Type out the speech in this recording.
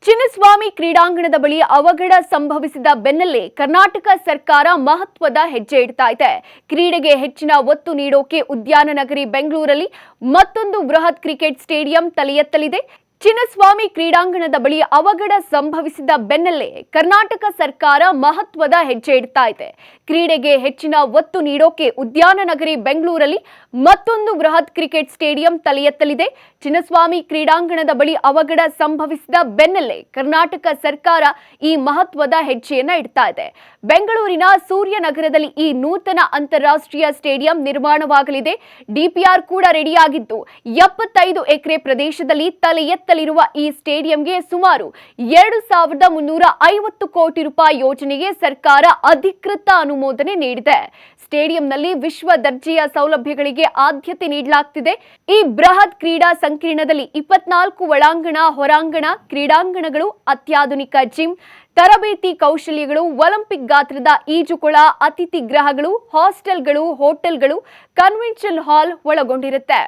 ಚಿನ್ನಸ್ವಾಮಿ ಕ್ರೀಡಾಂಗಣದ ಬಳಿ ಅವಘಡ ಸಂಭವಿಸಿದ ಬೆನ್ನಲ್ಲೇ ಕರ್ನಾಟಕ ಸರ್ಕಾರ ಮಹತ್ವದ ಹೆಜ್ಜೆ ಇಡ್ತಾ ಇದೆ. ಕ್ರೀಡೆಗೆ ಹೆಚ್ಚಿನ ಒತ್ತು ನೀಡೋಕೆ ಉದ್ಯಾನ ನಗರಿ ಬೆಂಗಳೂರಲ್ಲಿ ಮತ್ತೊಂದು ಬೃಹತ್ ಕ್ರಿಕೆಟ್ ಸ್ಟೇಡಿಯಂ ತಲೆ ಎತ್ತಲಿದೆ. ಚಿನ್ನಸ್ವಾಮಿ ಕ್ರೀಡಾಂಗಣದ ಬಳಿ ಅವಘಡ ಸಂಭವಿಸಿದ ಬೆನ್ನಲ್ಲೇ ಕರ್ನಾಟಕ ಸರ್ಕಾರ ಮಹತ್ವದ ಹೆಜ್ಜೆ ಇಡ್ತಾ ಇದೆ. ಕ್ರೀಡೆಗೆ ಹೆಚ್ಚಿನ ಒತ್ತು ನೀಡೋಕೆ ಉದ್ಯಾನ ನಗರಿ ಬೆಂಗಳೂರಲ್ಲಿ ಮತ್ತೊಂದು ಬೃಹತ್ ಕ್ರಿಕೆಟ್ ಸ್ಟೇಡಿಯಂ ತಲೆ ಎತ್ತಲಿದೆ. ಚಿನ್ನಸ್ವಾಮಿ ಕ್ರೀಡಾಂಗಣದ ಬಳಿ ಅವಘಡ ಸಂಭವಿಸಿದ ಬೆನ್ನಲ್ಲೇ ಕರ್ನಾಟಕ ಸರ್ಕಾರ ಈ ಮಹತ್ವದ ಹೆಜ್ಜೆಯನ್ನ ಇಡ್ತಾ ಇದೆ. ಬೆಂಗಳೂರಿನ ಸೂರ್ಯನಗರದಲ್ಲಿ ಈ ನೂತನ ಅಂತಾರಾಷ್ಟ್ರೀಯ ಸ್ಟೇಡಿಯಂ ನಿರ್ಮಾಣವಾಗಲಿದೆ. ಡಿಪಿಆರ್ ಕೂಡ ರೆಡಿಯಾಗಿದ್ದು 75 ಎಕರೆ ಪ್ರದೇಶದಲ್ಲಿ ತಲೆ ಎತ್ತಲಿರುವ ಈ ಸ್ಟೇಡಿಯಂಗೆ ಸುಮಾರು 2,350 ಕೋಟಿ ರೂಪಾಯಿ ಯೋಜನೆಗೆ ಸರ್ಕಾರ ಅಧಿಕೃತ ಅನುಮೋದನೆ ನೀಡಿದೆ. ಸ್ಟೇಡಿಯಂನಲ್ಲಿ ವಿಶ್ವ ದರ್ಜೆಯ ಸೌಲಭ್ಯಗಳಿಗೆ ಆದ್ಯತೆ ನೀಡಲಾಗುತ್ತಿದೆ. ಈ ಬೃಹತ್ ಕ್ರೀಡಾ ಸಂಕೀರ್ಣದಲ್ಲಿ 24 ಒಳಾಂಗಣ, ಹೊರಾಂಗಣ ಕ್ರೀಡಾಂಗಣಗಳು, ಅತ್ಯಾಧುನಿಕ ಜಿಮ್, ತರಬೇತಿ ಕೌಶಲ್ಯಗಳು, ಒಲಿಂಪಿಕ್ ಗಾತ್ರದ ಈಜುಕೊಳ, ಅತಿಥಿ ಗೃಹಗಳು, ಹಾಸ್ಟೆಲ್ಗಳು, ಹೋಟೆಲ್ಗಳು, ಕನ್ವೆನ್ಷನ್ ಹಾಲ್ ಒಳಗೊಂಡಿರುತ್ತೆ.